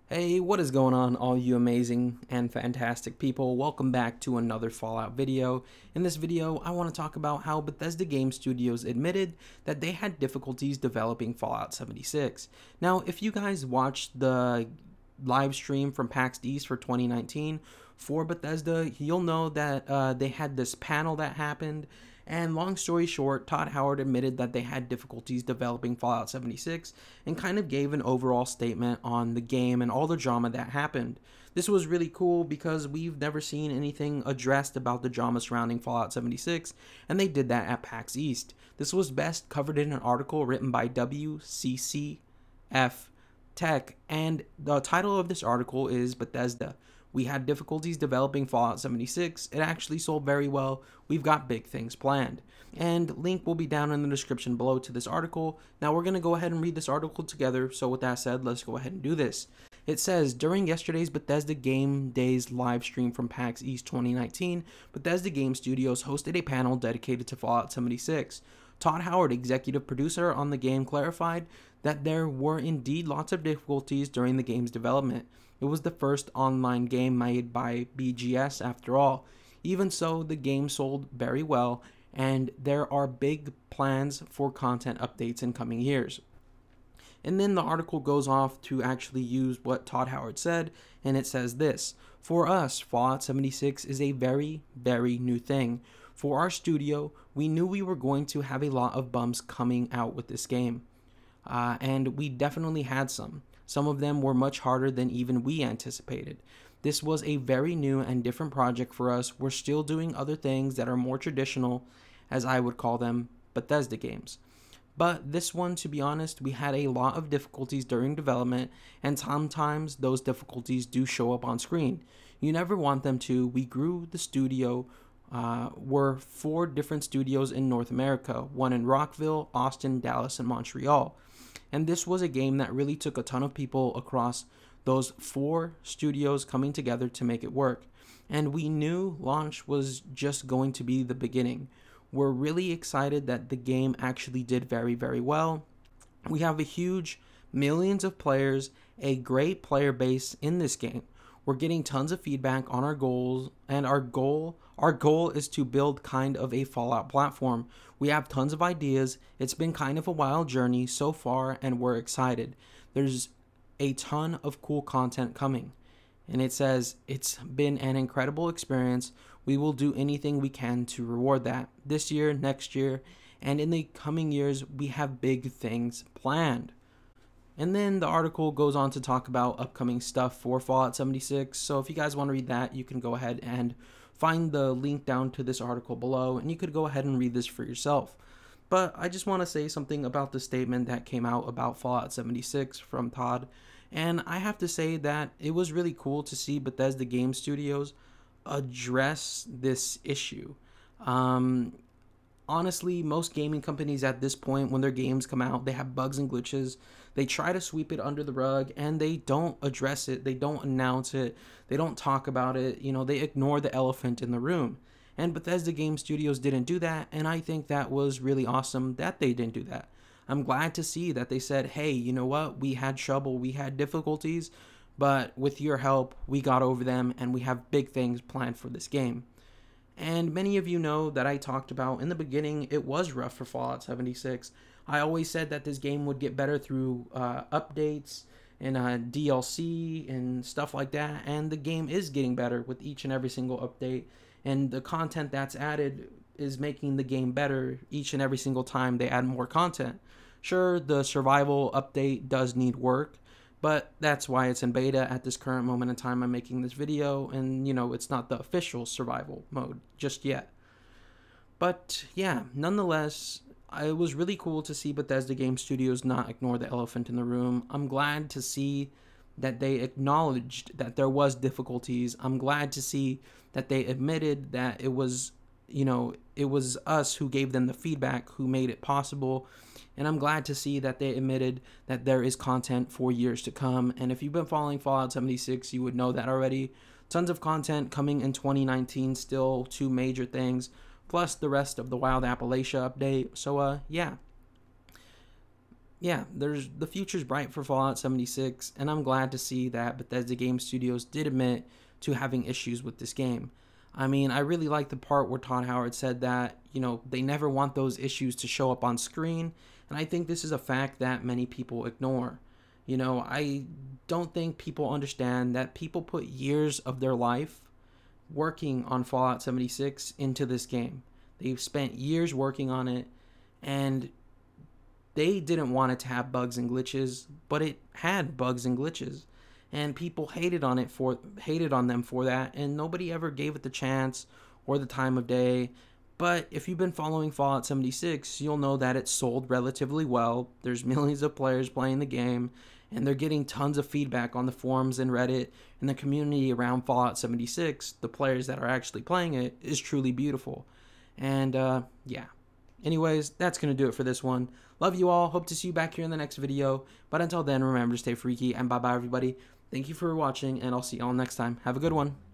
Hey, what is going on, all you amazing and fantastic people? Welcome back to another Fallout video. In this video, I want to talk about how Bethesda Game Studios admitted that they had difficulties developing Fallout 76. Now, if you guys watched the live stream from PAX East for 2019 for Bethesda, you'll know that they had this panel that happened. And long story short, Todd Howard admitted that they had difficulties developing Fallout 76 and kind of gave an overall statement on the game and all the drama that happened. This was really cool because we've never seen anything addressed about the drama surrounding Fallout 76, and they did that at PAX East. This was best covered in an article written by WCCF Tech, and the title of this article is Bethesda. We had difficulties developing Fallout 76. It actually sold very well. We've got big things planned. And link will be down in the description below to this article. Now we're going to go ahead and read this article together. So with that said, let's go ahead and do this. It says, during yesterday's Bethesda Game Days live stream from PAX East 2019, Bethesda Game Studios hosted a panel dedicated to Fallout 76. Todd Howard, executive producer on the game, clarified that there were indeed lots of difficulties during the game's development. It was the first online game made by BGS after all. Even so, the game sold very well, and there are big plans for content updates in coming years. And then the article goes off to actually use what Todd Howard said, and it says this: for us, Fallout 76 is a very, very new thing. For our studio, we knew we were going to have a lot of bumps coming out with this game. And we definitely had some. Some of them were much harder than even we anticipated. This was a very new and different project for us. We're still doing other things that are more traditional, as I would call them, Bethesda games. But this one, to be honest, we had a lot of difficulties during development, and sometimes those difficulties do show up on screen. You never want them to. We grew the studio. Were 4 different studios in North America, one in Rockville, Austin, Dallas, and Montreal. And this was a game that really took a ton of people across those 4 studios coming together to make it work. And we knew launch was just going to be the beginning. We're really excited that the game actually did very, very well. We have a huge millions of players, a great player base in this game. We're getting tons of feedback on our goals, and our goal is to build kind of a Fallout platform. We have tons of ideas. It's been kind of a wild journey so far, and we're excited. There's a ton of cool content coming. And it says, it's been an incredible experience. We will do anything we can to reward that. This year, next year, and in the coming years, we have big things planned. And then the article goes on to talk about upcoming stuff for Fallout 76. So if you guys want to read that, you can go ahead and find the link down to this article below, and you could go ahead and read this for yourself. But I just want to say something about the statement that came out about Fallout 76 from Todd. And I have to say that it was really cool to see Bethesda Game Studios address this issue. Honestly, most gaming companies at this point, when their games come out, they have bugs and glitches. They try to sweep it under the rug, and they don't address it. They don't announce it. They don't talk about it. They ignore the elephant in the room. And Bethesda Game Studios didn't do that, and I think that was really awesome that they didn't do that. I'm glad to see that they said, hey, you know what? We had trouble. We had difficulties, but with your help, we got over them, and we have big things planned for this game. And many of you know that I talked about in the beginning, it was rough for Fallout 76. I always said that this game would get better through updates and DLC and stuff like that. And the game is getting better with each and every single update. And the content that's added is making the game better each and every single time they add more content. Sure, the survival update does need work, but that's why it's in beta at this current moment in time. I'm making this video, and it's not the official survival mode just yet. But yeah, nonetheless, it was really cool to see Bethesda Game Studios not ignore the elephant in the room. I'm glad to see that they acknowledged that there was difficulties. I'm glad to see that they admitted that it was us who gave them the feedback, who made it possible. And I'm glad to see that they admitted that there is content for years to come. And if you've been following Fallout 76, you would know that already. Tons of content coming in 2019, still 2 major things, plus the rest of the Wild Appalachia update. So, yeah. yeah, the future's bright for Fallout 76, and I'm glad to see that Bethesda Game Studios did admit to having issues with this game. I mean, I really like the part where Todd Howard said that, they never want those issues to show up on screen, and I think this is a fact that many people ignore. I don't think people understand that people put years of their life working on Fallout 76 into this game. They've spent years working on it, and they didn't want it to have bugs and glitches, but it had bugs and glitches. And people hated on them for that, and nobody ever gave it the chance or the time of day. But if you've been following Fallout 76, you'll know that it sold relatively well. There's millions of players playing the game, and they're getting tons of feedback on the forums and Reddit, and the community around Fallout 76, the players that are actually playing it, is truly beautiful. And yeah. Anyways, that's going to do it for this one. Love you all. Hope to see you back here in the next video. But until then, remember to stay freaky, and bye-bye, everybody. Thank you for watching, and I'll see you all next time. Have a good one.